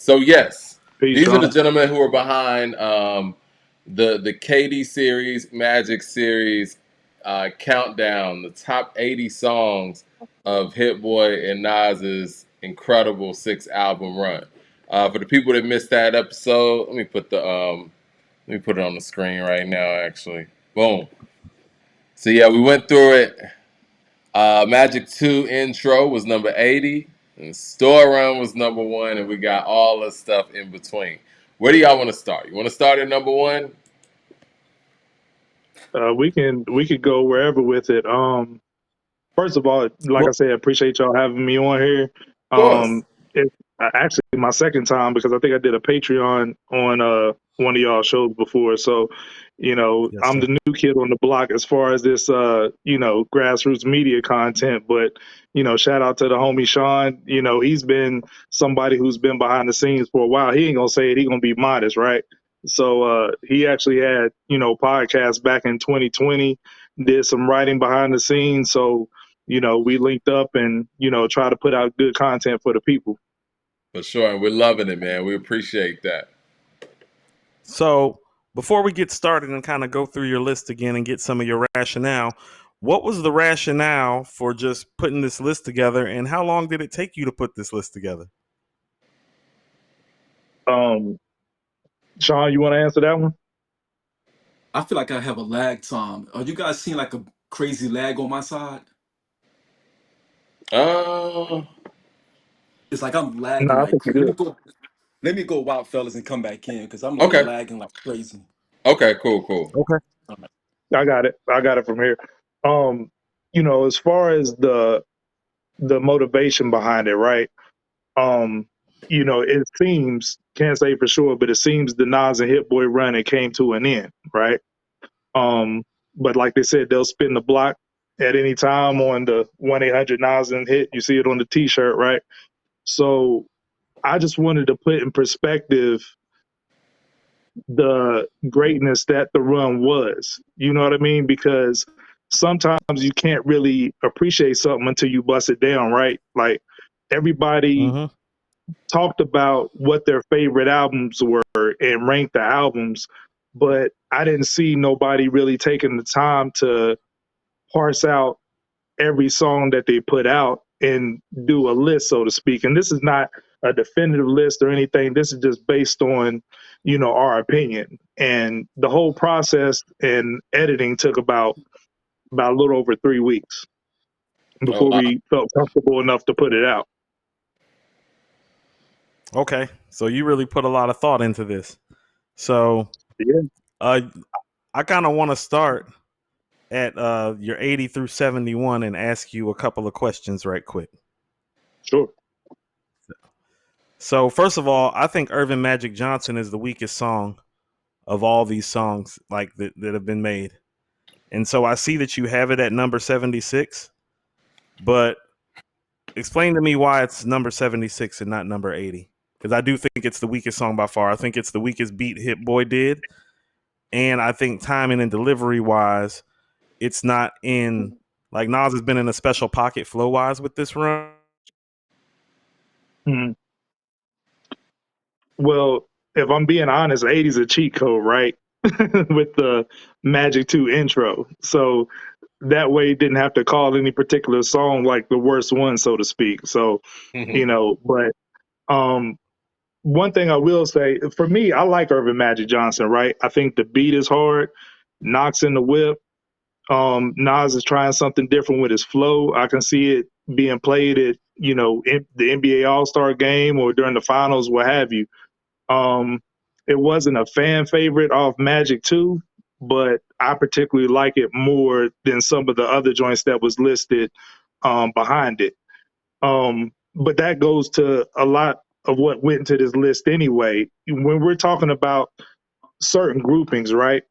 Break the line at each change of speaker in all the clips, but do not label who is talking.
So yes,
Peace,
these are the
Shawn.
gentlemen who are behind the KD series, Magic series countdown, the top 80 songs of HitBoy and Nas's incredible 6 album run. For the people that missed that episode, let me put it on the screen right now. Actually, boom. So yeah, we went through it. Magic 2 intro was number 80. And Store Run was number 1. And we got all the stuff in between. Where do y'all want to start? You want to start at number 1?
We could go wherever with it. First of all, like I
Well,
said, appreciate y'all having me on here.
Of course.
It's actually my second time because I think I did a Patreon on one of y'all shows before. So,
yes,
I'm
sir.
the new kid on the block as far as this grassroots media content. But shout out to the homie Shawn. He's been somebody who's been behind the scenes for a while. He ain't gonna say it. He gonna be modest, right? So he actually had podcasts back in 2020. Did some writing behind the scenes. So we linked up and, try to put out good content for the people.
For sure. And we're loving it, man. We appreciate that.
So before we get started and kind of go through your list again and get some of your rationale, what was the rationale for just putting this list together, and how long did it take you to put this list together?
Um, Shawn, you want to answer that one?
I feel like I have a lag time. Are you guys seeing like a crazy lag on my side?
Uh,
It's like I'm
No,
lagging
I
like
think you're
crazy. Let me
good.
go. Let me go out, fellas, and come back in because I'm like
okay.
lagging like crazy.
Okay, cool.
Okay.
All right.
I got it. I got it from here. Um, as far as the motivation behind it, right? Um, it seems, can't say for sure, but it seems the Nas and Hit Boy run it came to an end, right? But like they said, they'll spin the block at any time on the 1-800 Nas and Hit. You see it on the T-shirt, right? So I just wanted to put in perspective the greatness that the run was. You know what I mean? Because sometimes you can't really appreciate something until you bust it down, right? Like everybody
Mm-hmm.
talked about what their favorite albums were and ranked the albums, but I didn't see nobody really taking the time to parse out every song that they put out and do a list, so to speak. And this is not a definitive list or anything. This is just based on, our opinion. And the whole process and editing took about a little over 3 weeks
Oh,
before
wow.
we felt comfortable enough to put it out.
Okay. So you really put a lot of thought into this. So
Yeah,
uh, I kind of want to start at your 80 through 71 and ask you a couple of questions right quick.
sure.
So first of all, I think Irvin Magic Johnson is the weakest song of all these songs like that have been made. And so I see that you have it at number 76, but explain to me why it's number 76 and not number 80. Because I do think it's the weakest song by far. I think it's the weakest beat Hit Boy did. And I think timing and delivery wise, it's not in, like, Nas has been in a special pocket flow wise with this run.
Mhm. Well, if I'm being honest, 80's a cheat code, right? With the Magic 2 intro. So that way you didn't have to call any particular song like the worst one, so to speak. So, but um one thing I will say, for me, I like Irvin Magic Johnson, right? I think the beat is hard, knocks in the whip. Nas is trying something different with his flow. I can see it being played at, in the NBA All-Star game or during the finals, what have you. Um, it wasn't a fan favorite off Magic 2, but I particularly like it more than some of the other joints that was listed behind it. But that goes to a lot of what went into this list anyway. When we're talking about certain groupings, right?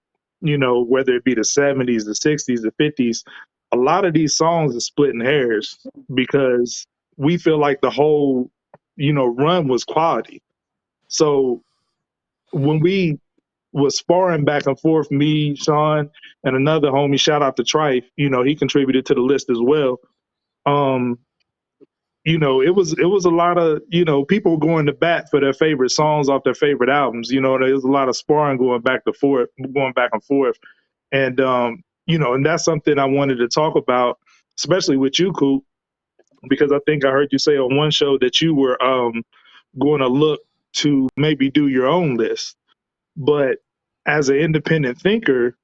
Whether it be the 70s, the 60s, the 50s, a lot of these songs are splitting hairs because we feel like the whole, run was quality. So when we was sparring back and forth, me, Shawn, and another homie, shout out to Trife, he contributed to the list as well. Um, it was a lot of people going to bat for their favorite songs off their favorite albums. There was a lot of sparring going back and forth, and and that's something I wanted to talk about, especially with you, Coop, because I think I heard you say on one show that you were going to look to maybe do your own list. But as an independent thinker,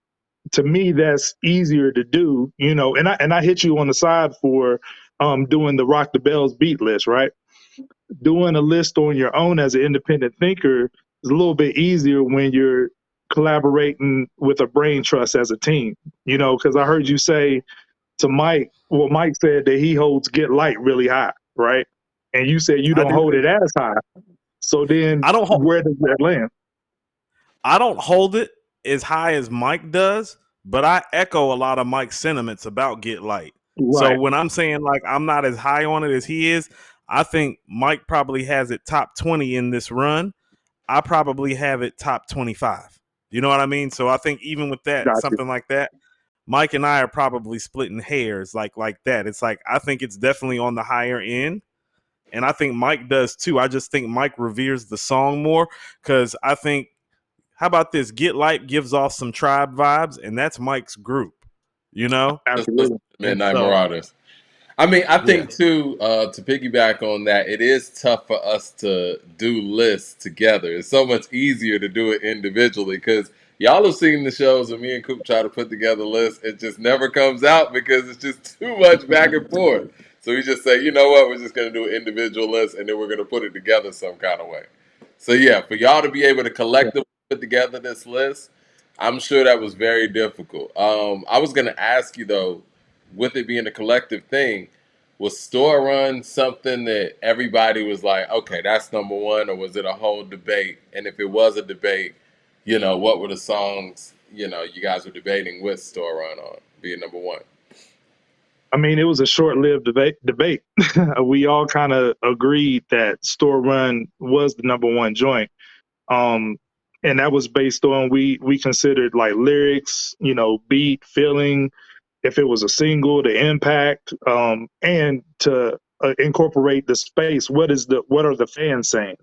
to me, that's easier to do, and I hit you on the side for doing the Rock the Bells beat list, right? Doing a list on your own as an independent thinker is a little bit easier when you're collaborating with a brain trust as a team, because I heard you say to Mike, well, Mike said that he holds Get Light really high, right? And you said you
I
don't
do
hold
too.
it as high. So then
I don't hold.
where does that land?
I don't hold it as high as Mike does, but I echo a lot of Mike's sentiments about Get Light. So
Right.
when I'm saying like I'm not as high on it as he is, I think Mike probably has it top 20 in this run. I probably have it top 25. You know what I mean? So I think even with that,
Got you.
something like that, Mike and I are probably splitting hairs like that. It's like I think it's definitely on the higher end. And I think Mike does too. I just think Mike reveres the song more because I think, how about this? Get Light gives off some Tribe vibes, and that's Mike's group, you know?
Just listen
Absolutely.
to
And
Midnight
so,
Marauders. I mean, I
yeah,
think too, to piggyback on that, it is tough for us to do lists together. It's so much easier to do it individually because y'all have seen the shows when me and Coop try to put together lists. It just never comes out because it's just too much back and forth. So we just say, you know what, we're just going to do an individual list and then we're going to put it together some kind of way. So yeah, for y'all to be able to
Yeah.
collectively put together this list, I'm sure that was very difficult. I was going to ask you though, with it being a collective thing, was Store Run something that everybody was like, okay, that's number one, or was it a whole debate? And if it was a debate, what were the songs, you guys were debating with Store Run on being number one?
I mean, it was a short-lived debate. We all kind of agreed that Store Run was the number one joint. Um, and that was based on we considered like lyrics, beat, feeling, if it was a single, the impact, and to incorporate the space. What are the fans saying?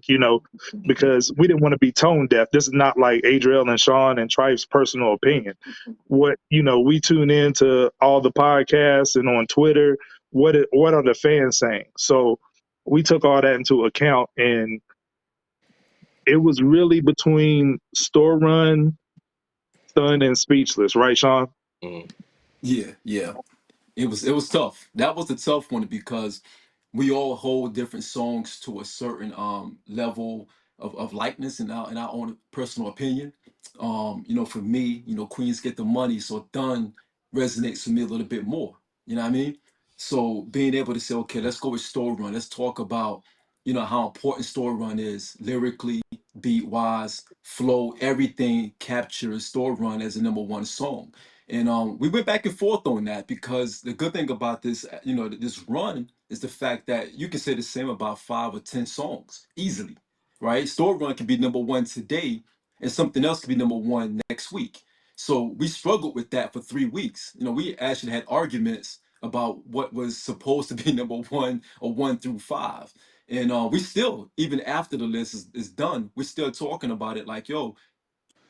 Because we didn't want to be tone deaf. This is not like Adriel and Shawn and Tribe's personal opinion. We tune into all the podcasts and on Twitter. What are the fans saying? So we took all that into account, and it was really between Store Run, Sun, and Speechless, right, Shawn?
Mm.
Yeah, yeah. It was tough. That was a tough one because we all hold different songs to a certain level of likeness in our own personal opinion. For me, Queens Get the Money, so Done resonates with me a little bit more. You know what I mean? So being able to say, okay, let's go with Store Run. Let's talk about, how important Store Run is lyrically, beat wise, flow, everything captures Store Run as a number one song. And we went back and forth on that because the good thing about this, this run is the fact that you can say the same about 5 or 10 songs easily, right? Store Run can be number one today, and something else could be number one next week. So we struggled with that for 3 weeks. We actually had arguments about what was supposed to be number one or 1 through 5. And we still, even after the list is done, we're still talking about it like, yo,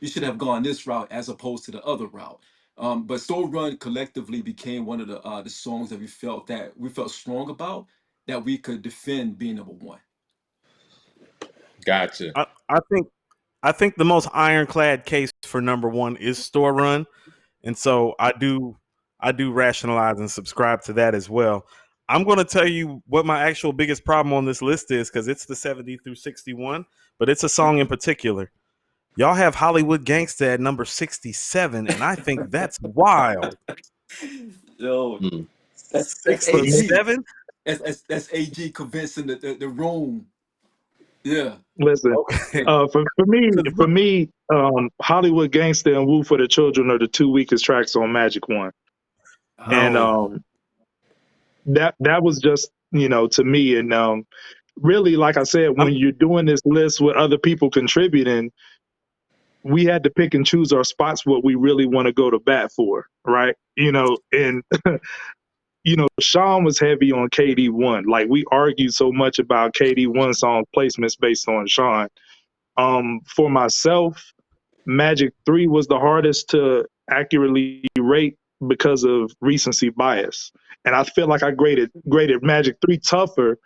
you should have gone this route as opposed to the other route. But Soul Run collectively became one of the songs that we felt strong about that we could defend being number one.
Gotcha.
I think the most ironclad case for number one is Store Run, and so I do rationalize and subscribe to that as well. I'm going to tell you what my actual biggest problem on this list is because it's the 70 through 61, but it's a song in particular. Y'all have Hollywood Gangsta at number 67, and I think that's wild.
Yo,
Mm.
that's
For me,
AG.
67?
That's AG convincing the room. Yeah.
listen,
Okay.
for me, Hollywood Gangsta and Woo for the Children are the two weakest tracks on Magic One, and
Oh,
that was just to me, and really, like I said,
I'm
when you're doing this list with other people contributing, we had to pick and choose our spots what we really want to go to bat for, right? And Shawn was heavy on KD1. Like, we argued so much about KD1 song placements based on Shawn. For myself, Magic 3 was the hardest to accurately rate because of recency bias. And I feel like I graded Magic 3 tougher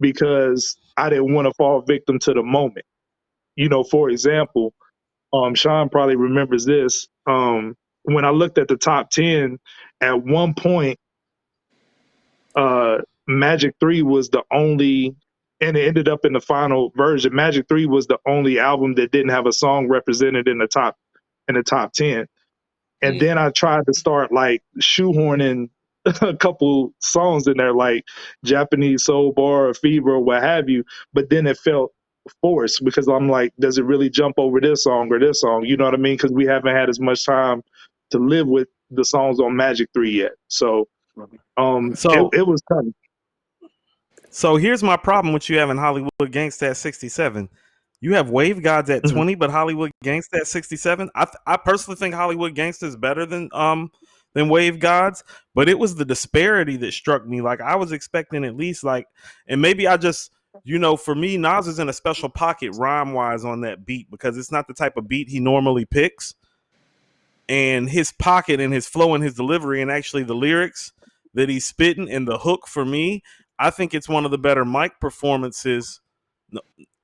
because I didn't want to fall victim to the moment. For example, Shawn probably remembers this. When I looked at the top 10, at one point, Magic 3 was the only, and it ended up in the final version. Magic 3 was the only album that didn't have a song represented in the top 10. And then I tried to start like shoehorning a couple songs in there, like Japanese Soul Bar or Fever or what have you. But then it felt forced because I'm like, does it really jump over this song or this song? You know what I mean? Because we haven't had as much time to live with the songs on Magic 3 yet. So
So
it was tough.
So here's my problem with you having Hollywood Gangsta at 67. You have Wave Gods at 20, but Hollywood Gangsta at 67. I personally think Hollywood Gangsta is better than Wave Gods, but it was the disparity that struck me. Like, I was expecting at least like, and maybe I just, for me, Nas is in a special pocket rhyme wise on that beat because it's not the type of beat he normally picks. And his pocket and his flow and his delivery and actually the lyrics that he's spitting and the hook, for me, I think it's one of the better mic performances.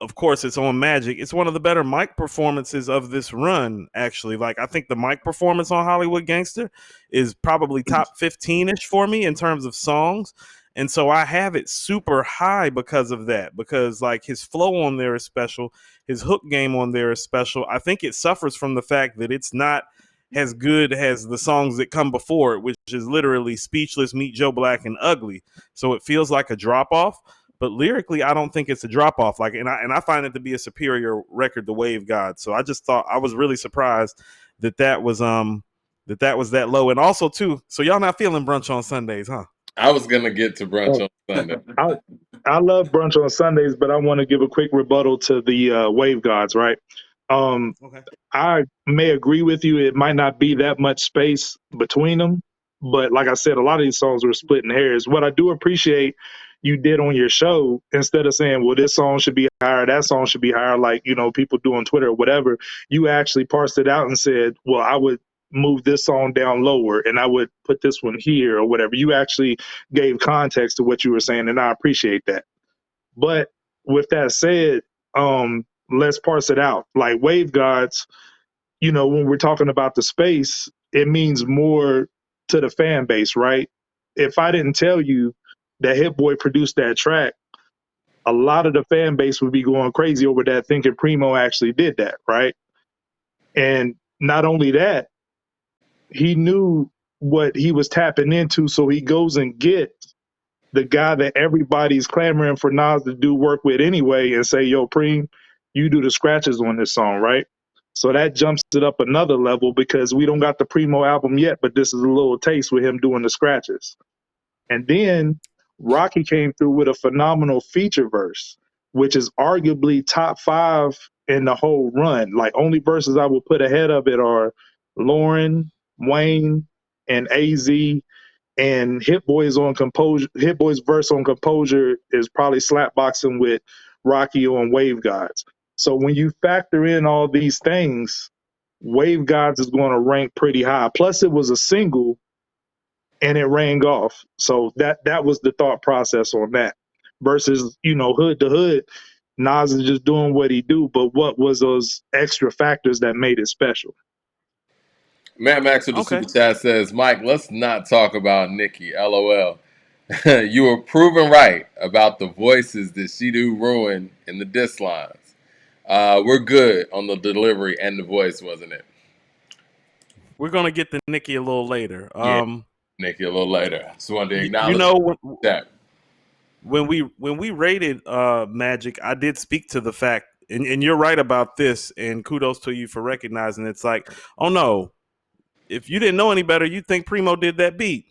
Of course, it's on Magic. It's one of the better mic performances of this run, actually. Like, I think the mic performance on Hollywood Gangster is probably top 15-ish for me in terms of songs. And so I have it super high because of that, because like his flow on there is special. His hook game on there is special. I think it suffers from the fact that it's not as good as the songs that come before it, which is literally Speechless, Meet Joe Black, and Ugly. So it feels like a drop off, but lyrically, I don't think it's a drop off. Like, and I find it to be a superior record to Wave God. So I just thought, I was really surprised that was that low. And also too, so y'all not feeling Brunch on Sundays, huh?
I was gonna get to Brunch on Sunday.
I love Brunch on Sundays, but I want to give a quick rebuttal to the Wave Gods, right?
Okay.
I may agree with you. It might not be that much space between them, but like I said, a lot of these songs were splitting hairs. What I do appreciate you did on your show, instead of saying, well, this song should be higher, that song should be higher, like, people do on Twitter or whatever, you actually parsed it out and said, well, I would move this song down lower and I would put this one here or whatever. You actually gave context to what you were saying, and I appreciate that. But with that said, let's parse it out. Like Wave Gods, when we're talking about the space, it means more to the fan base, right? If I didn't tell you that HitBoy produced that track, a lot of the fan base would be going crazy over that, thinking Primo actually did that, right? And not only that, he knew what he was tapping into, so he goes and gets the guy that everybody's clamoring for Nas to do work with anyway and say, yo, Preem, you do the scratches on this song, right? So that jumps it up another level because we don't got the Primo album yet, but this is a little taste with him doing the scratches. And then Rocky came through with a phenomenal feature verse, which is arguably top 5 in the whole run. Like, only verses I would put ahead of it are Lauren, Wayne, and AZ, and HitBoy's verse on Composure is probably slapboxing with Rocky on Wave Gods. So when you factor in all these things, Wave Gods is going to rank pretty high. Plus, it was a single and it rang off. So that was the thought process on that. Versus, Hood to Hood, Nas is just doing what he do, but what was those extra factors that made it special?
Matt Max with the super chat says, Mike, let's not talk about Nikki. LOL. You were proven right about the voices that she do ruin in the diss lines. We're good on the delivery and the voice, wasn't it?
We're gonna get to Nikki a little later.
Nikki a little later. Just wanted to acknowledge that.
When we rated Magic, I did speak to the fact, and you're right about this, and kudos to you for recognizing it's like, oh no, if you didn't know any better, you'd think Primo did that beat.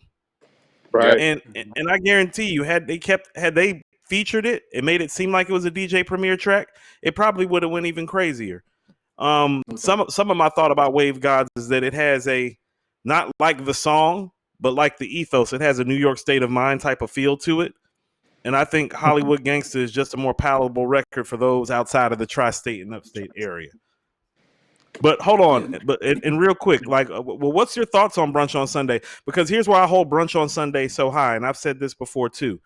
Right.
And I guarantee you, had they featured it, it made it seem like it was a DJ Premier track, it probably would have went even crazier. Some of my thought about Wave Gods is that it has a, not like the song, but like the ethos, it has a New York State of Mind type of feel to it. And I think Hollywood Gangsta is just a more palatable record for those outside of the tri-state and upstate area. But hold on,
Yeah.
but and real quick, like, well, what's your thoughts on Brunch on Sunday? Because here's why I hold Brunch on Sunday so high, and I've said this before too.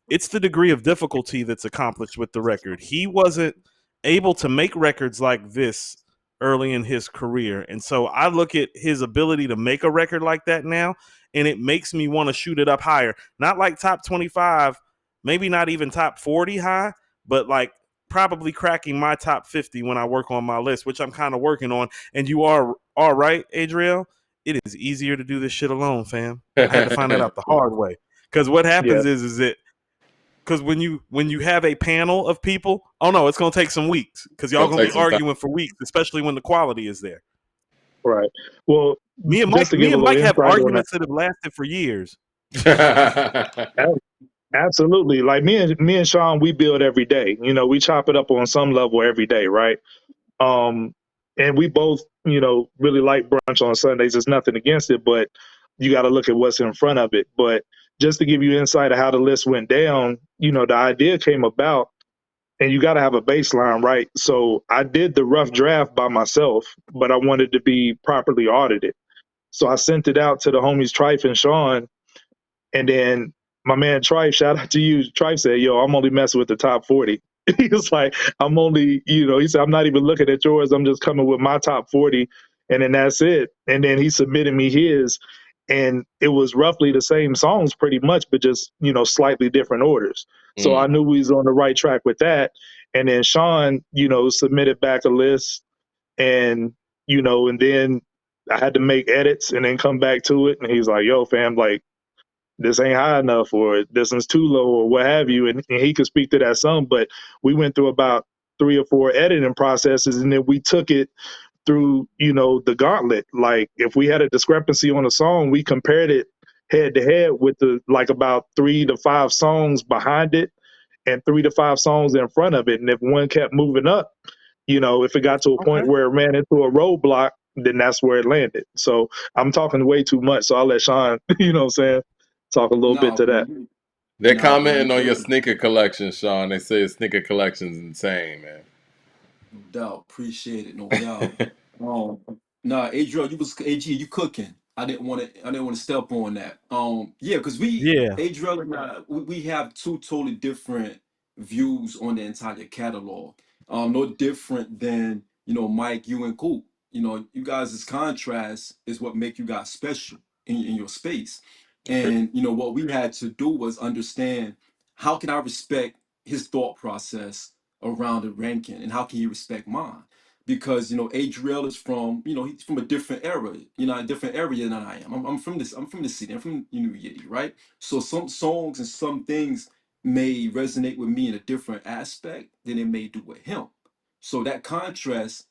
It's the degree of difficulty that's accomplished with the record. He wasn't able to make records like this early in his career, and so I look at his ability to make a record like that now, and it makes me want to shoot it up higher. Not like top 25, maybe not even top 40 high, but like probably cracking my top 50 when I work on my list, which I'm kind of working on. And you are all right, Adriel. It is easier to do this shit alone, fam. I had to find that out the hard way. Because what happens
Yeah,
is that because when you have a panel of people, oh no, it's gonna take some weeks because y'all
Gonna
gonna
take
be
some time.
arguing for weeks, especially when the quality is there.
right. Well,
Me and
just
Mike,
to
me
give a
and
little
Mike have
insight on that.
arguments that have lasted for years.
Absolutely. Like me and Shawn, we build every day. We chop it up on some level every day, right? Um, and we both, really like brunch on Sundays. There's nothing against it, but you got to look at what's in front of it. But just to give you insight of how the list went down, the idea came about, and you got to have a baseline, right? So I did the rough draft by myself, but I wanted to be properly audited. So I sent it out to the homies Trife and Shawn, and then my man Trife, shout out to you, Trife said, "Yo, I'm only messing with the top 40." He was like, "I'm only, he said, I'm not even looking at yours. I'm just coming with my top 40, and then that's it." And then he submitted me his, and it was roughly the same songs, pretty much, but just slightly different orders. So I knew we was on the right track with that. And then Shawn, submitted back a list, and and then I had to make edits and then come back to it. And he's like, "Yo, fam, like, this ain't high enough, or this is too low, or what have you." And he could speak to that some, but we went through about 3 or 4 editing processes, and then we took it through, the gauntlet. Like, if we had a discrepancy on a song, we compared it head to head with like about 3 to 5 songs behind it and 3 to 5 songs in front of it. And if one kept moving up, if it got to a
Okay.
point where it ran into a roadblock, then that's where it landed. So I'm talking way too much. So I'll let Shawn, talk a little bit
Nah,
to
bro.
that.
They're
Nah, bro. You
commenting on your
good.
sneaker collection, Shawn. They say your sneaker collection's insane, man.
No doubt. Appreciate it. No doubt. Um, nah, Adriel, you cooking. I didn't want to step on that. Yeah, because
Yeah.
Adriel and I, we have two totally different views on the entire catalog. No different than, Mike, you and Coop. You guys' contrast is what make you guys special in your space. And what we had to do was understand, how can I respect his thought process around the ranking, and how can you respect mine? Because Adriel is from, he's from a different era, a different area than I am. I'm from the city. I'm from Yiddy, right? So some songs and some things may resonate with me in a different aspect than it may do with him. So that contrast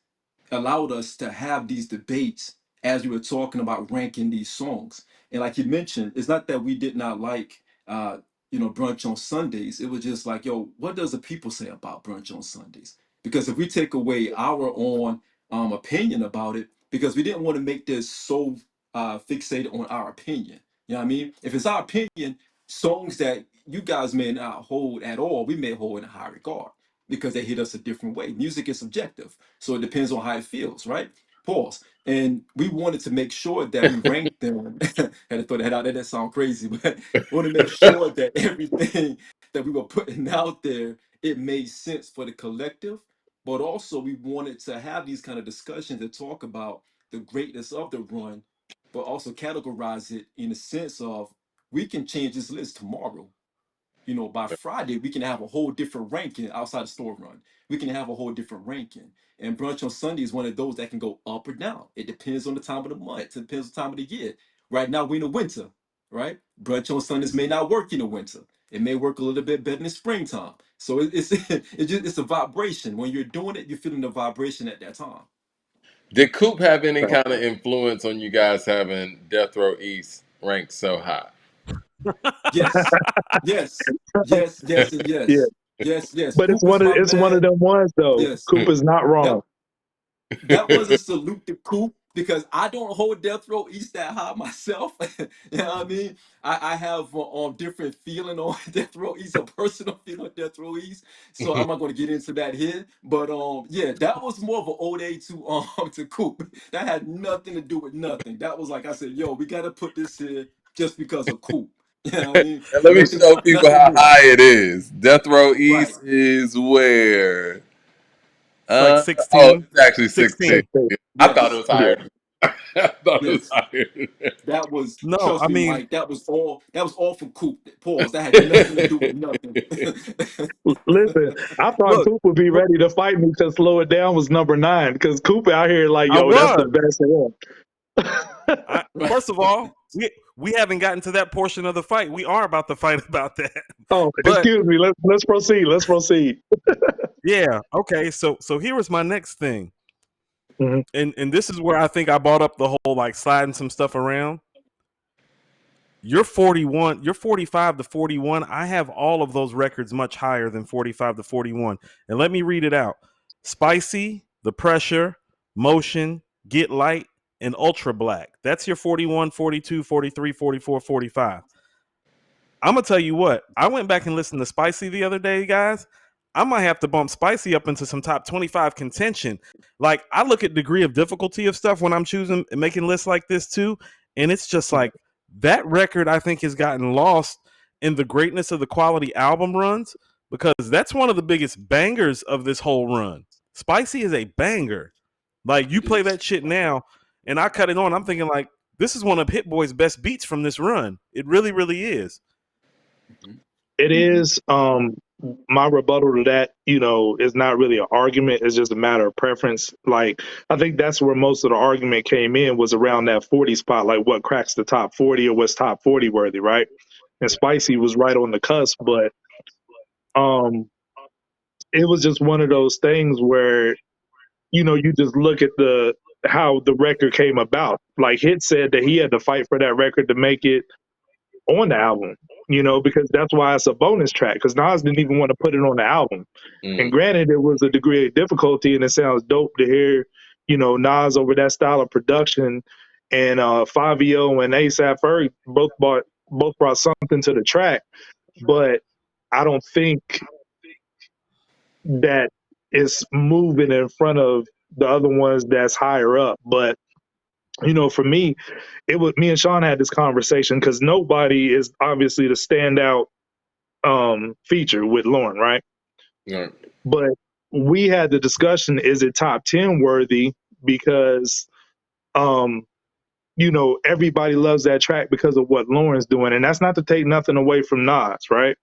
allowed us to have these debates as we were talking about ranking these songs. And like you mentioned, it's not that we did not like brunch on Sundays. It was just like, yo, what does the people say about brunch on Sundays? Because if we take away our own opinion about it, because we didn't want to make this so fixated on our opinion. You know what I mean? If it's our opinion, songs that you guys may not hold at all, we may hold in a high regard because they hit us a different way. Music is subjective, so it depends on how it feels, right? Pause. And we wanted to make sure that we ranked them. Had to throw that out there. That sounds crazy, but we want to make sure that everything that we were putting out there, it made sense for the collective. But also, we wanted to have these kind of discussions and talk about the greatness of the run, but also categorize it in the sense of, we can change this list tomorrow. By Friday, we can have a whole different ranking outside the store run. We can have a whole different ranking. And brunch on Sunday is one of those that can go up or down. It depends on the time of the month. It depends on the time of the year. Right now, we're in the winter, right? Brunch on Sundays may not work in the winter. It may work a little bit better in the springtime. So it's a vibration. When you're doing it, you're feeling the vibration at that time.
Did Coop have any kind of influence on you guys having Death Row East ranked so high?
Yes, yes, yes, yes, and
Yeah,
yes. Yes, yes.
but it's
Coop is
one of
my
it's one of
man.
them ones though.
Yes.
Cooper's not
That
wrong.
that was a salute to Coop because I don't hold Death Row East that high myself. You know what I mean? I have different feeling on Death Row East, a personal feeling on Death Row East. So I'm not going to get into that here. But yeah, that was more of an ode to Coop. That had nothing to do with nothing. That was like I said, yo, we got to put this here just because of Coop. You know what I mean?
And let me show people
Nothing
how
more.
high it is. Death Row
Right.
East is where?
It's like
Oh,
16.
it's actually 16.
16.
I thought it
Yes.
was
Yeah.
higher. I thought it was
Yes.
higher.
That was,
No,
trust
I
me,
mean,
Mike, that was all from Coop. Pause. That had nothing to do with nothing.
Listen, I thought
look,
Coop would be
look,
ready to fight me to Slow It Down was number 9 because Coop out here like,
I
yo, that's the
was.
best one.
Right.
First of all, we haven't gotten to that portion of the fight. We are about to fight about that.
Oh,
But
excuse me. Let's proceed. Let's proceed.
yeah, okay. So here was my next thing.
Mhm.
And this is where I think I brought up the whole like sliding some stuff around. You're 41, you're 45 to 41. I have all of those records much higher than 45 to 41. And let me read it out. Spicy, The Pressure, Motion, Get Light, and Ultra Black. That's your 41, 42, 43, 44, 45. I'm gonna tell you what. I went back and listened to Spicy the other day, guys. I might have to bump Spicy up into some top 25 contention. Like I look at degree of difficulty of stuff when I'm choosing and making lists like this too, and it's just like that record. I think has gotten lost in the greatness of the quality album runs because that's one of the biggest bangers of this whole run. Spicy is a banger. Like you
It
play
is.
that shit now, and I cut it on. I'm thinking like this is one of HitBoy's best beats from this run. It really, really is.
Mhm.
It
Mhm.
is. My rebuttal to that, is not really an argument. It's just a matter of preference. Like, I think that's where most of the argument came in was around that 40 spot, like what cracks the top 40 or what's top 40 worthy, right? And Spicy was right on the cusp, but um, it was just one of those things where, you just look at the how the record came about. Like Hit said that he had to fight for that record to make it on the album, because that's why it's a bonus track. Because Nas didn't even want to put it on the album. And
Mm.
granted, it was a degree of difficulty, and it sounds dope to hear, Nas over that style of production, and Fabio and ASAP Ferg both brought something to the track. But I don't think that it's moving in front of the other ones that's higher up. But for me, it was me and Shawn had this conversation because nobody is obviously the standout feature with Lauren, right?
Right.
But we had the discussion: is it top 10 worthy? Because um, everybody loves that track because of what Lauren's doing, and that's not to take nothing away from Nas, right?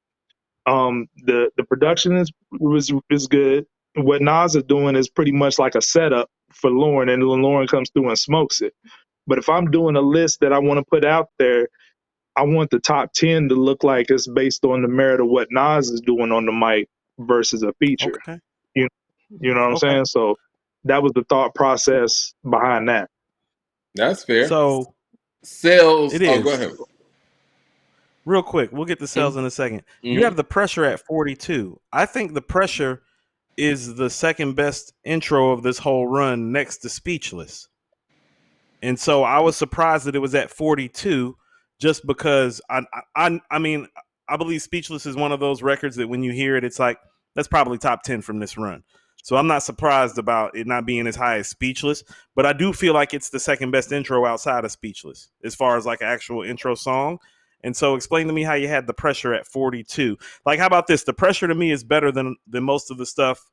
The production is good. What Nas is doing is pretty much like a setup for Lauren, and then Lauren comes through and smokes it. But if I'm doing a list that I want to put out there, I want the top 10 to look like it's based on the merit of what Nas is doing on the mic versus a feature.
Okay.
You, you know what I'm
Okay.
saying? So that was the thought process behind that.
That's fair.
So
Sales.
it
Oh, go
is.
ahead.
Real quick, we'll get to sales
Mm-hmm.
in a second. You
Mm-hmm.
have the pressure at 42. I think the pressure is the second best intro of this whole run next to Speechless. And so I was surprised that it was at 42 just because I mean, I believe Speechless is one of those records that when you hear it, it's like, that's probably top 10 from this run. So I'm not surprised about it not being as high as Speechless, but I do feel like it's the second best intro outside of Speechless as far as like an actual intro song. And so explain to me how you had the pressure at 42. Like, how about this? The pressure to me is better than most of the stuff.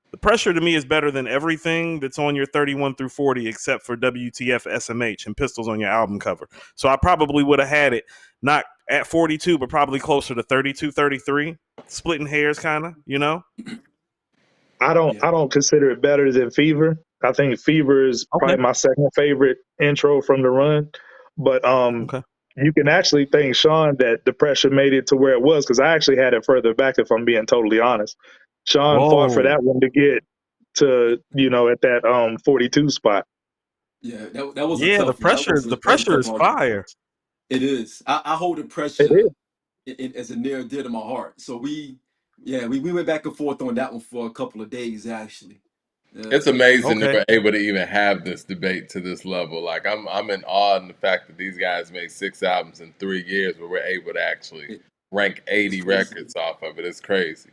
The pressure to me is better than everything that's on your 31 through 40, except for WTF SMH and Pistols on your album cover. So I probably would have had it not at 42, but probably closer to 32, 33, splitting hairs, kind of, you know?
I don't
Yeah.
I don't consider it better than Fever. I think Fever is
Okay.
probably my second favorite intro from the run. But
Okay.
you can actually thank Shawn that the pressure made it to where it was, because I actually had it further back, if I'm being totally honest. Shawn fought for
Whoa.
that one to get to, at that 42 spot.
Yeah. That was a
Yeah,
tough one.
the
That was a
pressure
tough
is
argument.
fire.
It is. I hold the
It is.
pressure as a near and dear to my heart. So we went back and forth on that one for a couple of days actually.
It's amazing that
Okay.
we're able to even have this debate to this level. Like I'm in awe in the fact that these guys made 6 albums in 3 years, where we're able to actually
It,
rank
it's
80
crazy.
records off of it. It's crazy.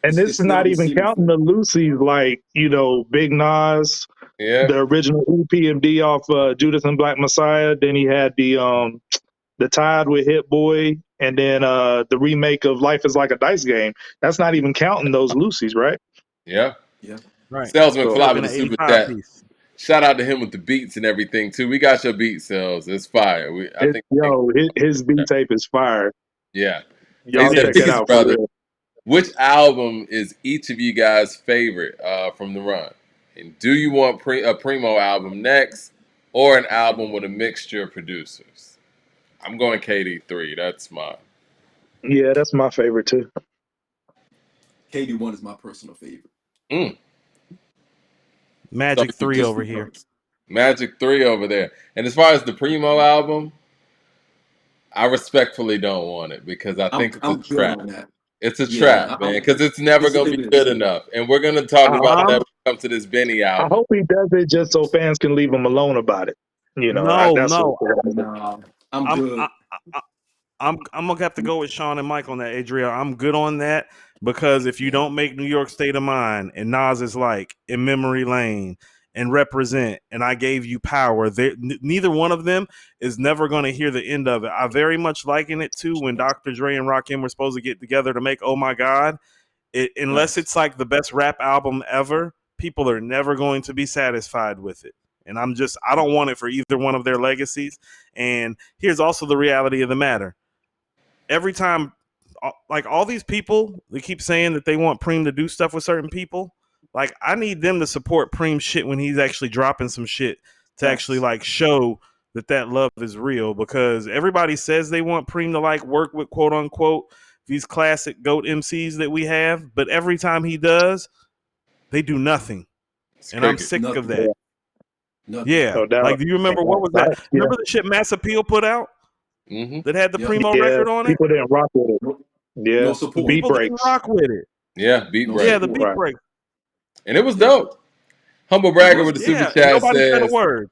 And this is
It's never
not
been
even
seen
counting
before.
the Lucy's like, Big Nas,
Yeah,
the original EPMD off Judas and Black Messiah. Then he had the Tide with Hit Boy, and then the remake of Life is Like a Dice Game. That's not even counting those Lucy's, right?
yeah.
Yeah.
Right.
Salesman
So
Fly
Should have
with
been
a
an
super
85
chat.
piece.
Shout out to him with the beats and everything too. We got your beat sales. It's fire. I think.
his B tape is fire.
Yeah. He
Y'all
It
said,
check it
is.
"Peace,
out for
brother.
real.
Which album is each of you guys' favorite from the run? And do you want a Primo album next, or an album with a mixture of producers?" I'm going KD3. That's mine.
Yeah, that's my favorite too.
KD1 is my personal favorite.
Mm. So
Magic 3
Just
over here.
because.
Magic 3 over there. And as far as the Primo album, I respectfully don't want it because I think it's a
I'm good
trap.
on that.
It's a
Yeah,
trap, man, because it's never
it's
going to
it
be
is.
good enough. And we're going to talk
I,
about
I,
that when
Um,
it comes to this Benny
I
album.
hope he does it just so fans can leave him alone about it.
no,
That's what.
no.
Nah, I'm
I'm
good.
I'm gonna have to go with Shawn and Mike on that, Adriel. I'm good on that because if you
Yeah.
don't make New York State of Mind and Nas is like in Memory Lane and Represent and I Gave You Power, neither one of them is never going to hear the end of it. I very much liken it to when Dr. Dre and Rakim were supposed to get together to make Oh My God. Unless
Facts.
it's like the best rap album ever, people are never going to be satisfied with it. And I don't want it for either one of their legacies. And here's also the reality of the matter: every time, like all these people, they keep saying that they want Preem to do stuff with certain people. Like I need them to support Preem shit when he's actually dropping some shit to actually
Facts.
like show that love is real. Because everybody says they want Preem to like work with quote unquote these classic GOAT MCs that we have, but every time he does, they do nothing,
It's
and I'm
cricket.
sick of
Nothing.
that.
Nothing.
Yeah,
No doubt.
like do you remember what was that?
Yeah,
Remember the shit Mass Appeal put out
Hmm.
that had the
Yep.
Primo
yeah.
record on it?
People didn't rock with it.
No, no
Yeah, the
support.
beat
People didn't
breaks.
rock with it.
Yeah, beat
No
Yeah,
break.
the
support.
beat
Right.
break.
And it was
Yeah.
dope. Humble
It
Bragger
was
with the
good.
super
Yeah, and
chat
nobody said a
says,
word.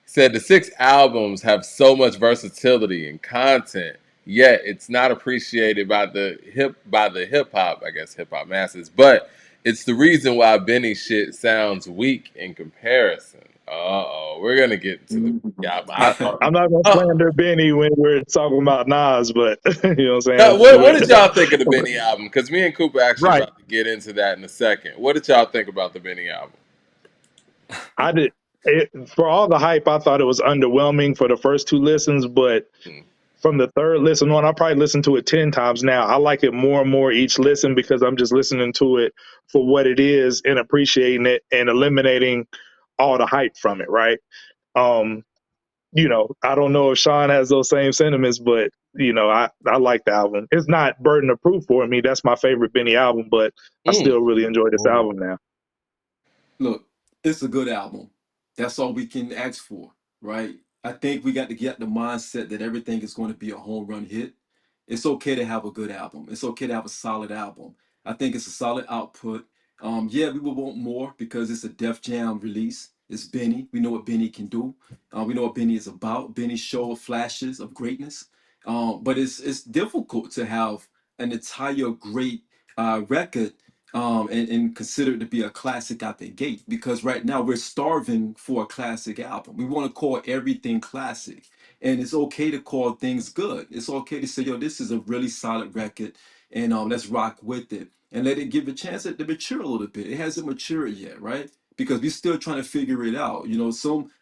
said the 6 albums have so much versatility and content, yet it's not appreciated by the hip hop, I guess hip hop masses. But it's the reason why Benny shit sounds weak in comparison. We're gonna get into the album.
I'm not gonna
Uh,
slander Benny when we're talking about Nas, but you know what I'm saying.
now,
Let's do
what
it.
did y'all think of the Benny album? Because me and Cooper actually
Right.
about to get into that in a second. What did y'all think about the Benny album?
I did for all the hype. I thought it was underwhelming for the first 2 listens, but
Hmm.
from the third listen on, I probably listened to it 10 times now. I like it more and more each listen because I'm just listening to it for what it is and appreciating it and eliminating all the hype from it. Right. Um, I don't know if Shawn has those same sentiments, but I like the album. It's not burden of proof for me. That's my favorite Benny album, but I
Mm.
still really enjoy this
Oh.
album now.
Look, it's a good album. That's all we can ask for, right? I think we got to get the mindset that everything is going to be a home run hit. It's okay to have a good album. It's okay to have a solid album. I think it's a solid output. Yeah, we will want more because it's a Def Jam release. It's Benny. We know what Benny can do. We know what Benny is about. Benny showed flashes of greatness. But it's difficult to have an entire great record and consider it to be a classic out the gate because right now we're starving for a classic album. We want to call everything classic, and it's okay to call things good. It's okay to say, "Yo, this is a really solid record, and let's rock with it and let it give a chance to mature a little bit." It hasn't matured yet, right? Because we're still trying to figure it out.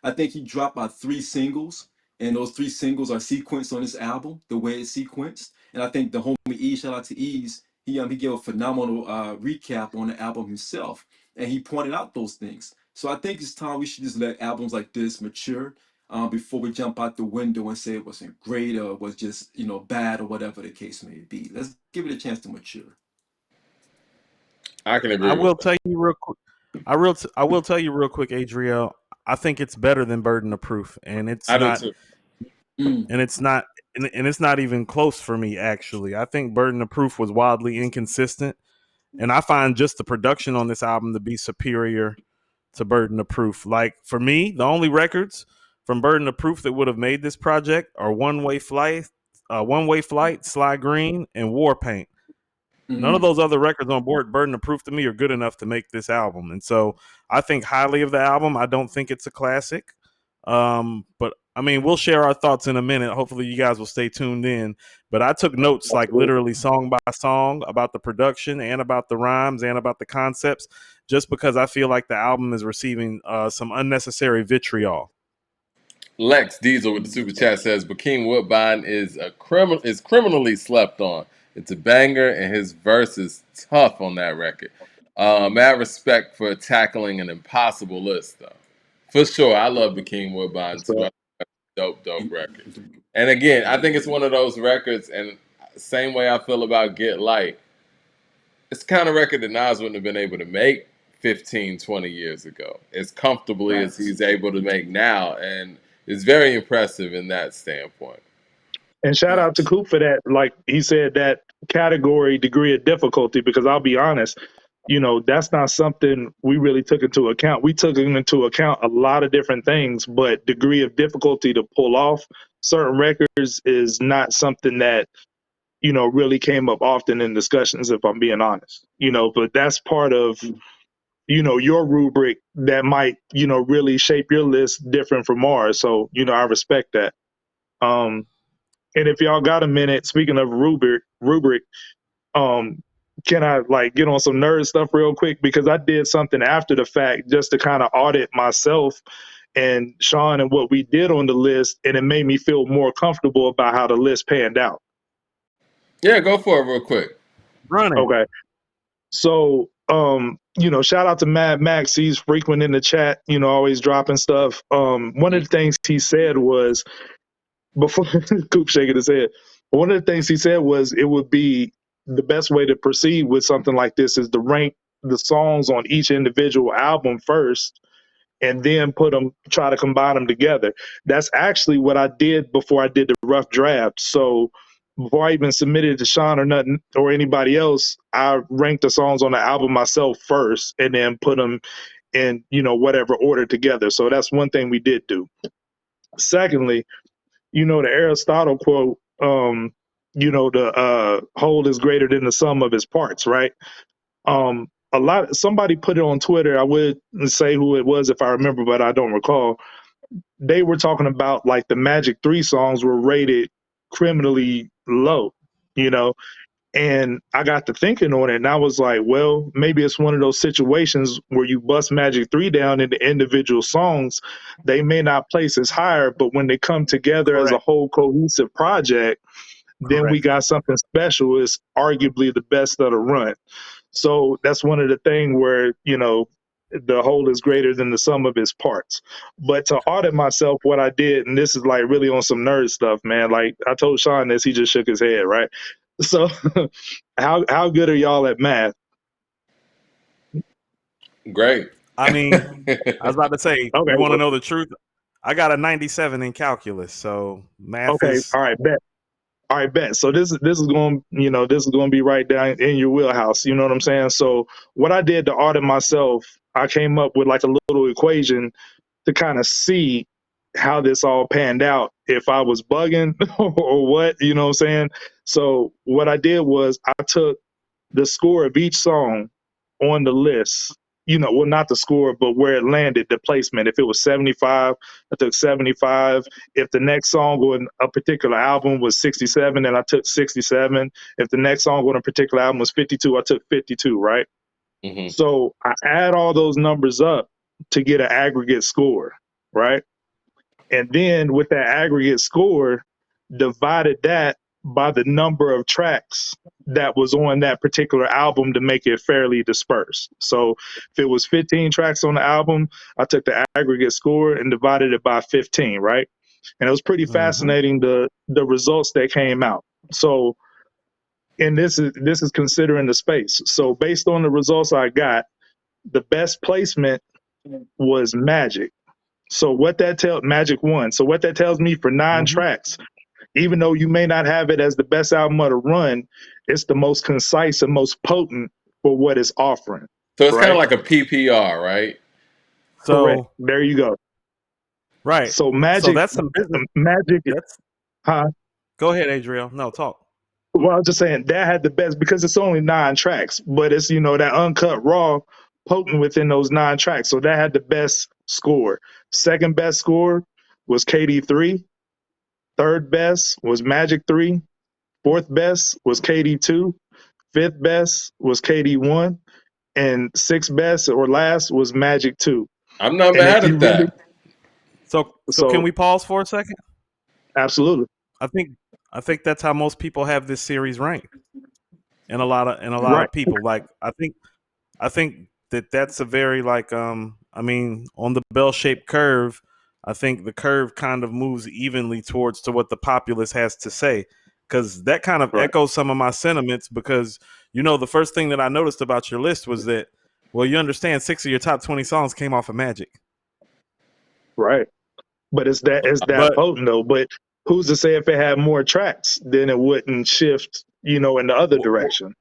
I think he dropped about 3 singles, and those 3 singles are sequenced on this album the way it's sequenced. And I think the homie E, shout out to Ease, he gave a phenomenal recap on the album himself, and he pointed out those things. So I think it's time we should just let albums like this mature before we jump out the window and say it wasn't great or was just bad or whatever the case may be. Let's give it a chance to mature.
I can
I
agree with
will
that.
tell you real quick. I will tell you real quick, Adriel. I think it's better than Burden of Proof, and it's
I do
not,
too.
Mm,
and it's not, and it's not even close for me. Actually, I think Burden of Proof was wildly inconsistent, and I find just the production on this album to be superior. to Burden of Proof. Like for me, the only records from Burden of Proof that would have made this project are One Way Flight, Sly Green, and War Paint. None of
Mm-hmm.
those other records on board Burden of Proof to me are good enough to make this album. And so I think highly of the album. I don't think it's a classic. But I mean, we'll share our thoughts in a minute. Hopefully you guys will stay tuned in. But I took notes like literally song by song about the production and about the rhymes and about the concepts, just because I feel like the album is receiving some unnecessary vitriol.
Lex Diesel with the super chat says Bakeem Woodbine is criminally slept on. It's a banger, and his verse is tough on that record. Mad respect for tackling an impossible list, though. For sure, I love Bakeem Woodbine too. Dope record. And again, I think it's one of those records, and same way I feel about Get Light. It's the kind of record that Nas wouldn't have been able to make 15, 20 years ago as comfortably as he's able to make now, and it's very impressive in that standpoint.
And shout out to Coop for that. Like he said, that category degree of difficulty, because I'll be honest, that's not something we really took into account. We took into account a lot of different things, but degree of difficulty to pull off certain records is not something that, really came up often in discussions, if I'm being honest. But that's part of, your rubric that might, really shape your list different from ours. So, I respect that. And if y'all got a minute, speaking of rubric, can I get on some nerd stuff real quick? Because I did something after the fact just to kind of audit myself and Shawn and what we did on the list, and it made me feel more comfortable about how the list panned out.
Yeah, go for it real quick.
Run it.
Okay. So, shout out to Mad Max. He's frequent in the chat, always dropping stuff. One of the things he said was, before Coop shaking his head, one of the things he said was it would be the best way to proceed with something like this is to rank the songs on each individual album first and then try to combine them together. That's actually what I did before I did the rough draft. So before I even submitted it to Shawn or nothing or anybody else, I ranked the songs on the album myself first and then put them in, whatever order together. So that's one thing we did do. Secondly, the Aristotle quote, the whole is greater than the sum of its parts, right? Somebody put it on Twitter. I would say who it was if I remember, but I don't recall. They were talking about the Magic 3 songs were rated criminally low, and I got to thinking on it, and I was like, well, maybe it's one of those situations where you bust Magic 3 down into individual songs. They may not place as higher, but when they come together as a whole cohesive project, then we got something special. It's arguably the best of the run. So that's one of the things where, the whole is greater than the sum of its parts. But to audit myself, what I did, and this is really on some nerd stuff, man. Like I told Shawn this, he just shook his head, right? So how good are y'all at math?
Great.
I mean, I was about to say,
Okay,
you want to know the truth? I got a 97 in calculus, so math is
all right, bet. All right, bet. So this is going, this is going to be right down in your wheelhouse. You know what I'm saying? So what I did to audit myself, I came up with a little equation to kind of see how this all panned out, if I was bugging or what, you know what I'm saying? So what I did was I took the score of each song on the list, well, not the score, but where it landed, the placement. If it was 75, I took 75. If the next song on a particular album was 67, then I took 67. If the next song on a particular album was 52, I took 52, right?
Mm-hmm.
So I add all those numbers up to get an aggregate score, right? And then with that aggregate score, divided that by the number of tracks that was on that particular album to make it fairly dispersed. So if it was 15 tracks on the album, I took the aggregate score and divided it by 15, right? And it was pretty fascinating, the results that came out. So, and this is considering the space. So based on the results I got, the best placement was Magic. So what that tells Magic 1. So what that tells me for 9 tracks, even though you may not have it as the best album of the run, it's the most concise and most potent for what it's offering.
So it's kind of like a PPR, right?
Correct.
So
There you go.
right.
So
So
Magic,
that's some business.
Magic,
That's
huh?
go ahead, Adriel. No, talk.
Well, I was just saying that had the best because it's only 9 tracks, but it's that uncut raw potent within those 9 tracks. So that had the best score. Second best score was KD3. Third best was Magic 3. Fourth best was KD 2. Fifth best was KD 1. And sixth best or last was Magic 2.
I'm not
And if
mad
you
at
really,
that.
So can
so
we pause for a second?
absolutely.
I think that's how most people have this series ranked, and a lot
Right.
of people like. I think that that's a very like I mean, on the bell shaped curve, I think the curve kind of moves evenly towards to what the populace has to say, because that kind of
Right.
echoes some of my sentiments. Because the first thing that I noticed about your list was that, well, you understand 6 of your top 20 songs came off of Magic,
Right. But it's that
but
potent though. But who's to say if it had more tracks, then it wouldn't shift, in the other direction.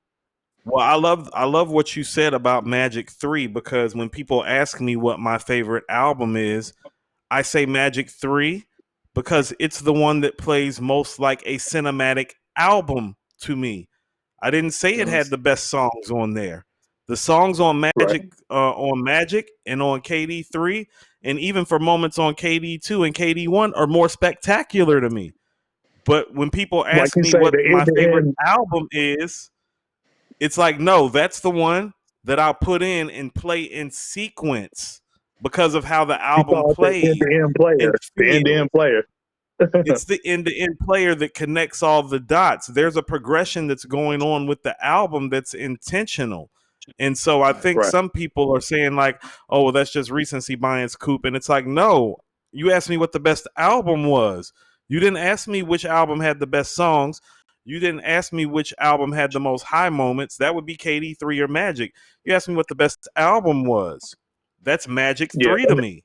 well, I love what you said about Magic 3, because when people ask me what my favorite album is, I say Magic 3 because it's the one that plays most like a cinematic album to me. I didn't say it had
Yes.
the best songs on there. The songs on
Right.
Magic and on KD 3, and even for moments on KD 2 and KD 1, are more spectacular to me. But when people
Like
ask
you
me
say,
what
the
my
end to
favorite
end.
album is, it's like, no, that's the one that I'll put in and play in sequence because of how the
You
album
call it the end
plays
to end
and
player. The end to
feels.
end player.
It's the end-to-end player that connects all the dots. There's a progression that's going on with the album that's intentional. And so I
Right.
think
Right.
some people are saying like, oh, well, that's just recency bias, Coop. And it's like, no, you asked me what the best album was. You didn't ask me which album had the best songs. You didn't ask me which album had the most high moments. That would be KD 3 or Magic. You asked me what the best album was. That's Magic
Yeah.
3 to me.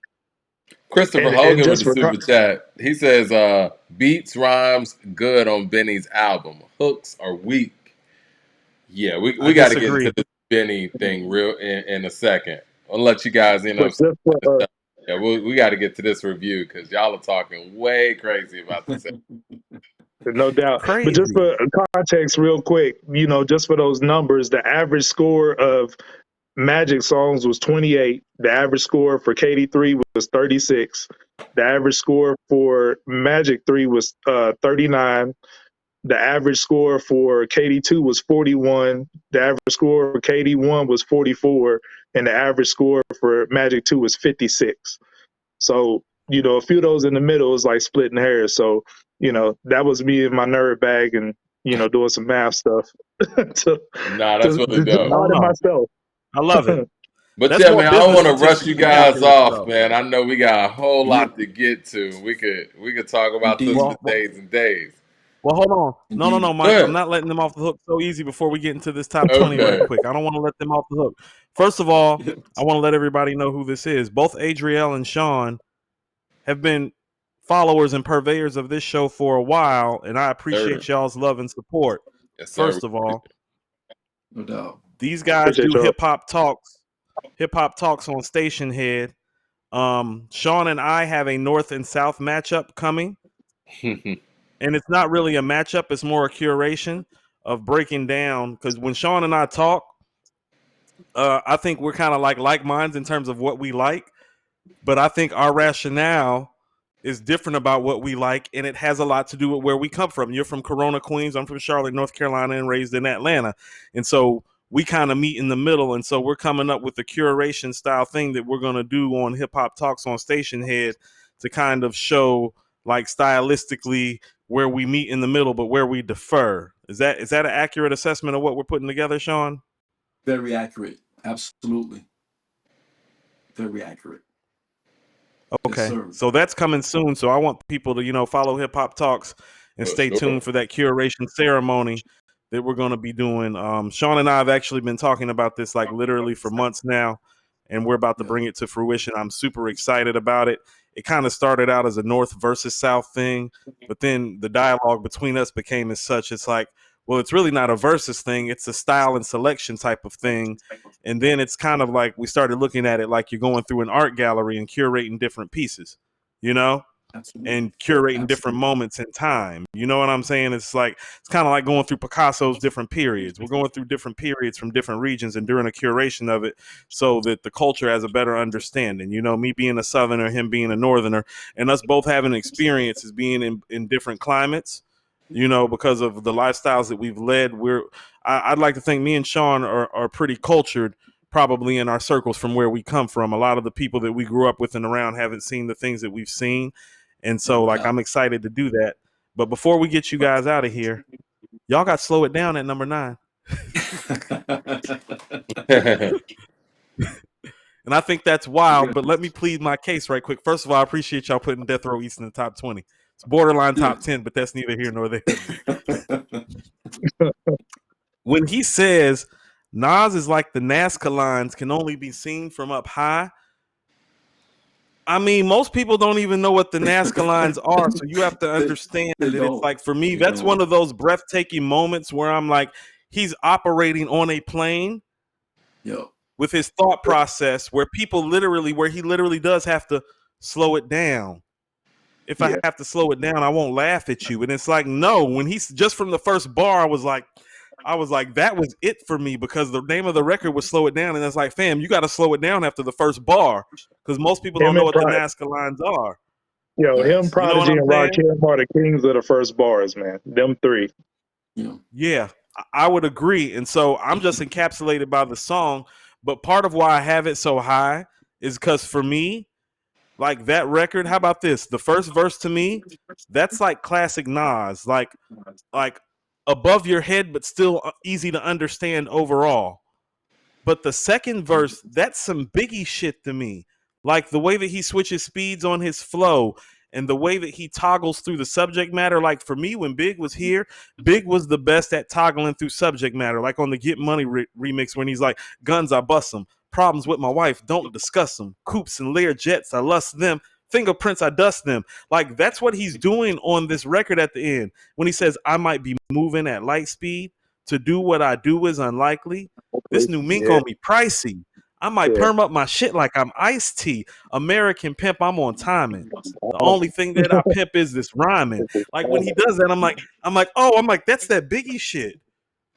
Christopher
And
Hogan with
just
the
for
super chat. He says, beats rhymes good on Benny's album. Hooks are weak. Yeah,
I
we got to get into
disagree.
this Benny thing real in a second. I'll let you guys,
but just for
yeah, we got to get to this review because y'all are talking way crazy about this.
no doubt. But just
Crazy.
for context, real quick, just for those numbers, the average score of Magic songs was 28. The average score for KD 3 was 36. The average score for Magic 3 was 39. The average score for KD 2 was 41. The average score for KD 1 was 44. And the average score for Magic 2 was 56. So, a few of those in the middle is like splitting hairs. So, that was me in my nerd bag and, doing some math stuff to,
Nah, that's
to,
really
to just
dope.
No,
audit
no.
myself.
I love it.
But
That's
yeah,
more
man, I don't
business
want to rush you
statistics
guys
calculus,
off,
though.
man. I know we got a whole
Yeah.
lot to get to. We could talk about this for
Indeed.
Well,
days and days.
hold on. No,
Indeed.
Mike. I'm
Good.
not letting them off the hook so easy before we get into this top 20 right
Okay.
quick. I don't want to let them off the hook. First of all, I want to let everybody know who this is. Both Adriel and Shawn have been followers and purveyors of this show for a while, and I
Sir.
appreciate y'all's love and support.
Yes, sir.
First of all,
No doubt.
these guys
Appreciate
do
y'all.
hip hop talks on Station Head. Shawn and I have a North and South matchup coming, and it's not really a matchup; it's more a curation of breaking down. Because when Shawn and I talk, I think we're kind of like minds in terms of what we like, but I think our rationale is different about what we like, and it has a lot to do with where we come from. You're from Corona, Queens. I'm from Charlotte, North Carolina, and raised in Atlanta, and so we kind of meet in the middle. And so we're coming up with the curation style thing that we're going to do on Hip Hop Talks on Station Head to kind of show, like, stylistically where we meet in the middle, but where we defer. Is that an accurate assessment of what we're putting together, Shawn?
Very accurate. Absolutely. Very accurate. Yes,
Okay,
sir.
so that's coming soon. So I want people to, follow Hip Hop Talks and
For
stay
sure.
tuned for that curation ceremony that we're going to be doing. Shawn and I have actually been talking about this like literally for months now, and we're about to
Yeah.
bring it to fruition. I'm super excited about it. It kind of started out as a North versus South thing, but then the dialogue between us became as such. It's like well, it's really not a versus thing. It's a style and selection type of thing. And then it's kind of like we started looking at it like you're going through an art gallery and curating different pieces, you know,
Absolutely.
and curating different
Absolutely.
moments in time. You know what I'm saying? It's like it's kind of like going through Picasso's different periods. We're going through different periods from different regions and doing a curation of it so that the culture has a better understanding. You know, me being a southerner, him being a northerner, and us both having experiences being in different climates, you know, because of the lifestyles that we've led. I'd like to think me and Shawn are pretty cultured probably in our circles from where we come from. A lot of the people that we grew up with and around haven't seen the things that we've seen. And so,
No
like, I'm
doubt.
excited to do that. But before we get you guys out of here, y'all got to slow it down at number 9. And I think that's wild. But let me plead my case right quick. First of all, I appreciate y'all putting Death Row East in the top 20. It's borderline
Yeah.
top 10, but that's neither here nor there. When he says Nas is like the Nazca lines can only be seen from up high, I mean, most people don't even know what the Nazca lines are, so you have to
they,
understand
they
that it's
don't.
like for me,
They
that's one
don't.
of those breathtaking moments where I'm like, he's operating on a plane
Yo.
with his thought process where he literally does have to slow it down. If I
Yeah.
have to slow it down, I won't laugh at you. And it's like, no, when he's just from the first bar, I was like, that was it for me because the name of the record was Slow It Down. And it's like, fam, you got to slow it down after the first bar because most people don't
Him
know
and
what the
Pride,
Nazca lines are.
him,
Facts.
You know what
Prodigy,
I'm
and
saying?
Rakim are the kings of the first bars, man. Them three.
You know.
Yeah, I would agree. And so I'm just encapsulated by the song. But part of why I have it so high is because for me, like that record, how about this? The first verse to me, that's like classic Nas, like above your head, but still easy to understand overall. But the second verse, that's some Biggie shit to me. Like the way that he switches speeds on his flow and the way that he toggles through the subject matter. Like for me, when Big was here, Big was the best at toggling through subject matter. Like on the Get Money remix when he's like, guns, I bust them. Problems with my wife, don't discuss them. Coops and Lear jets, I lust them. Fingerprints, I dust them. Like that's what he's doing on this record at the end. When he says, I might be moving at light speed. To do what I do is unlikely. This new mink
Yeah,
on me pricey. I might
yeah.
perm up my shit like I'm iced tea. American pimp, I'm on timing. The only thing that I pimp is this rhyming. Like when he does that, I'm like, that's that Biggie shit.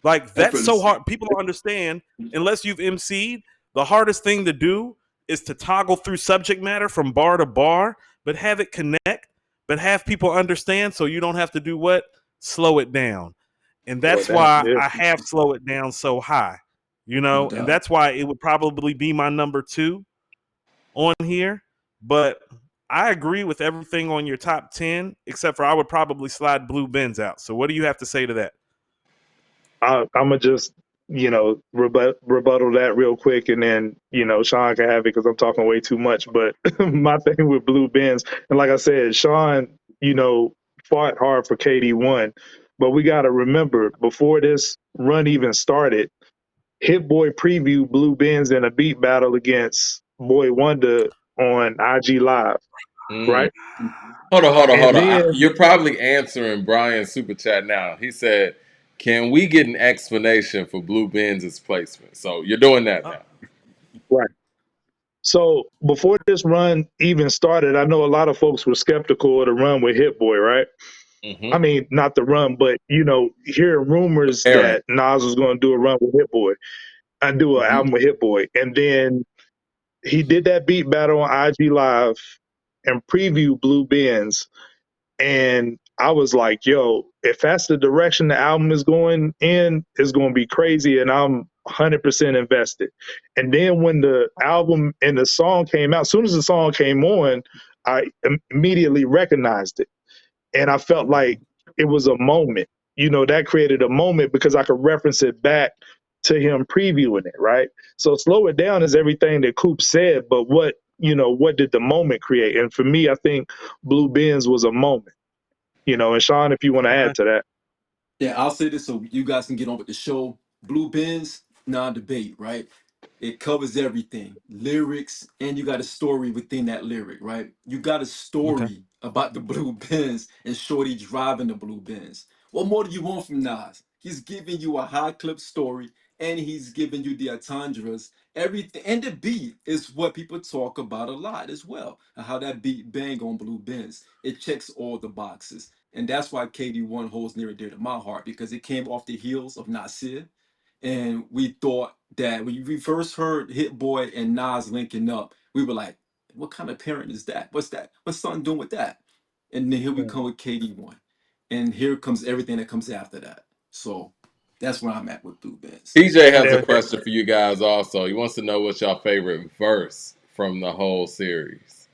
Like
That
that's so
brother's
hard. People don't understand unless you've MC'd. The hardest thing to do is to toggle through subject matter from bar to bar, but have it connect, but have people understand so you don't have to do what? Slow it down. And
Slow it
that's
down.
why
Yeah.
I have slow it down so high, you
no
know, and
doubt.
that's why it would probably be my number 2 on here. But I agree with everything on your top 10, except for I would probably slide Blue Benz out. So what do you have to say to that?
I'm gonna just rebuttal that real quick, and then Sean can have it because I'm talking way too much. But my thing with Blue Benz, and like I said, Sean, fought hard for KD1, but we got to remember before this run even started, HitBoy previewed Blue Benz in a beat battle against Boy Wonder on IG Live,
Mm.
right?
Hold
And
on.
then
You're probably answering Brian's super chat now. He said, "Can we get an explanation for Blue Benz's placement?" So you're doing that
Oh,
now.
right. So before this run even started, I know a lot of folks were skeptical of the run with Hit Boy, right? I
Mm-hmm.
mean, not the run, but hearing rumors
Aaron.
that Nas was going to do a run with Hit Boy and do an
Hmm.
album with Hit Boy, and then he did that beat battle on IG Live and previewed Blue Benz, and I was like, yo, if that's the direction the album is going in, it's going to be crazy. And I'm 100% invested. And then when the album and the song came out, as soon as the song came on, I immediately recognized it. And I felt like it was a moment, that created a moment because I could reference it back to him previewing it, right? So slow it down is everything that Coop said, but what did the moment create? And for me, I think Blue Benz was a moment. And Sean, if you want to
okay.
add to that.
Yeah, I'll say this so you guys can get on with the show. Blue Benz, non-debate, right? It covers everything, lyrics, and you got a story within that lyric, right? You got a
Okay.
story about the Blue Benz and Shorty driving the Blue Benz. What more do you want from Nas? He's giving you a high clip story, and he's giving you the entendres, everything. And the beat is what people talk about a lot as well. How that beat bang on Blue Benz. It checks all the boxes. And that's why KD1 holds near and dear to my heart, because it came off the heels of Nasir. And we thought that when we first heard Hit Boy and Nas linking up, we were like, what kind of parent is that? What's that? What's son doing with that? And then here we come with KD1. And here comes everything that comes after that. So that's where I'm at with Blue Benz.
PJ has a
Yeah.
question for you guys also. He wants to know what's your favorite verse from the whole series.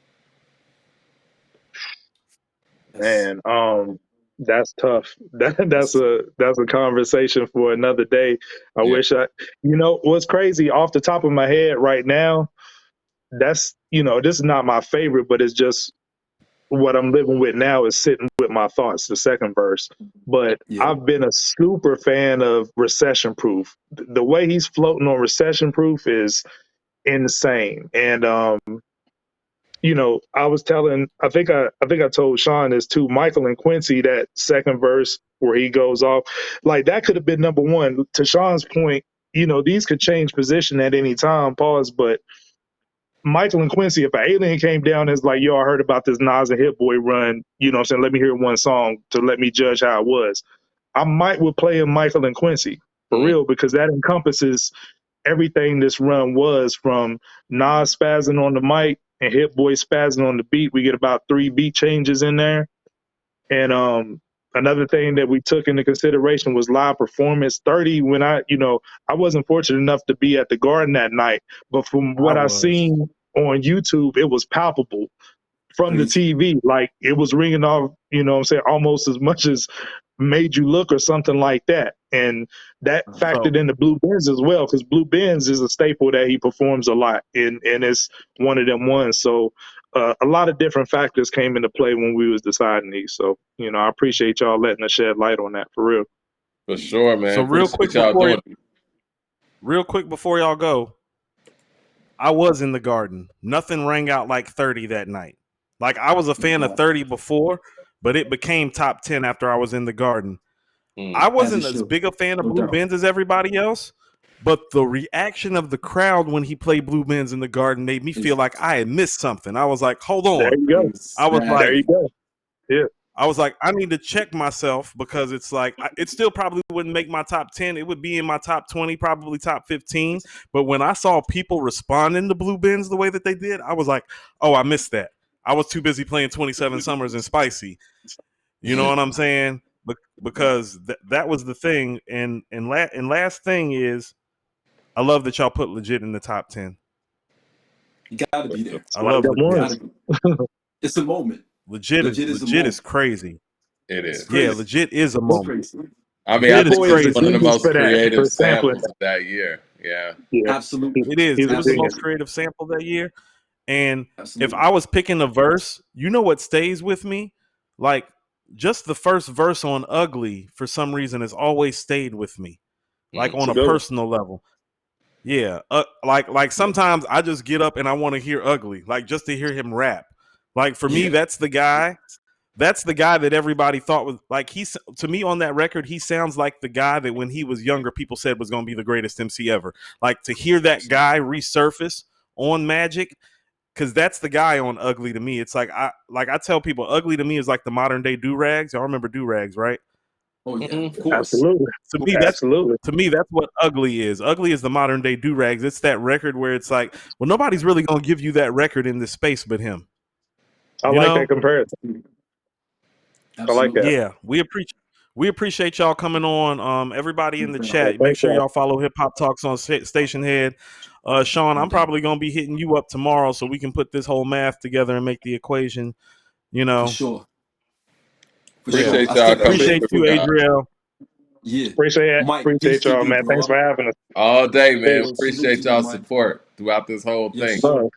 That's
Man, that's tough.
that's
That's a conversation for another day. I
Yeah.
wish what's crazy off the top of my head right now, that's this is not my favorite, but it's just what I'm living with now is sitting with my thoughts, the second verse. But
yeah.
I've been a super fan of Recession Proof. The way he's floating on Recession Proof is insane. And I was telling, I think I told Shawn this too. Michael and Quincy, that second verse where he goes off, like that could have been number one. To Shawn's point, these could change position at any time. Pause, but Michael and Quincy, if an alien came down and is like, yo, I heard about this Nas and Hit Boy run, what I'm saying, let me hear one song to let me judge how it was. I might would play in Michael and Quincy for
Mm.
real, because that encompasses everything this run was, from Nas spazzing on the mic and Hit Boy spazzing on the beat. We get about 3 beat changes in there. And another thing that we took into consideration was live performance. 30, when I wasn't fortunate enough to be at the Garden that night, but from
I
what I
was.
seen on YouTube, it was palpable from the
Crazy.
TV. Like it was ringing off, what I'm saying, almost as much as Made You Look or something like that. And that
So
factored into Blue Benz as well, because Blue Benz is a staple that he performs a lot, and it's one of them ones. So a lot of different factors came into play when we was deciding these. So I appreciate y'all letting us shed light on that for real.
For sure, man.
so
Appreciate y'all doing it.
real quick before y'all go, I was in the Garden. Nothing rang out like 30 that night. Like I was a fan of 30 before, but it became top 10 after I was in the Garden. I
Mm.
As it
wasn't as
should.
big a fan of
No
Blue
doubt.
Benz as everybody else, but the reaction of the crowd when he played Blue Benz in the Garden made me feel
It's
like I had missed something. I was like, hold
There
on.
you go.
I was
There
like,
you
exactly.
go. Yeah.
I need to check myself, because it's like it still probably wouldn't make my top 10. It would be in my top 20, probably top 15. But when I saw people responding to Blue Benz the way that they did, I was like, oh, I missed that. I was too busy playing 27 Summers and Spicy. You know what I'm saying? Because that was the thing. And last thing is, I love that y'all put Legit in the top 10.
You gotta be there.
It's
I
one of
love
them
Legit.
Gotta
ones.
be. It's a moment. Legit is a
Legit is
moment.
crazy.
It
It's
is.
Yeah,
crazy.
Legit is a
It's
Well,
moment.
crazy.
I mean, I
Legit
Hit
is
think
Boy
it
is
was
a
one of
crazy.
the
genius
most
for that,
creative
for sampling.
samples of that year. Yeah.
Yeah.
Absolutely.
It is.
He's
It
a
was the
genius.
most
Absolutely.
creative sample that year. And if
Absolutely.
I was picking a verse, you know what stays with me? Like just the first verse on Ugly, for some reason, has always stayed with me. Like
It's
on
a
a
good one.
personal level. Yeah. Like
Yeah.
sometimes I just get up and I want to hear Ugly, like just to hear him rap. Like for me,
Yeah.
that's the guy. That's the guy that everybody thought was like he's to me on that record. He sounds like the guy that when he was younger, people said was going to be the greatest MC ever. Like to hear that guy resurface on Magic, because that's the guy on Ugly to me. It's like I tell people, Ugly to me is like the modern day do rags. Y'all remember do rags, right?
Oh yeah.
Mm-mm.
Of course.
Absolutely.
To me, that's
Absolutely.
what Ugly is. Ugly is the modern day do rags. It's that record where it's like, well, nobody's really gonna give you that record in this space but him.
I
You
like that
know?
comparison. I like
Absolutely.
that.
Yeah, we appreciate y'all coming on. Everybody in the
Yeah,
chat, make
thanks,
sure
y'all.
y'all follow Hip Hop Talks on Station Head. Shawn,
No
I'm
doubt.
probably gonna be hitting you up tomorrow so we can put this whole math together and make the equation. You
For
know,
sure. For
yeah.
sure.
Appreciate
I
y'all
still
coming
Appreciate
through,
you,
appreciate.
guys.
Adriel.
Yeah. Mike, peace
Appreciate
to
y'all,
you,
man. Thanks
bro.
for having us.
All day, man.
Always salute
Appreciate
to you,
y'all
Mike.
support throughout this whole
Yes,
thing.
sir.
Love.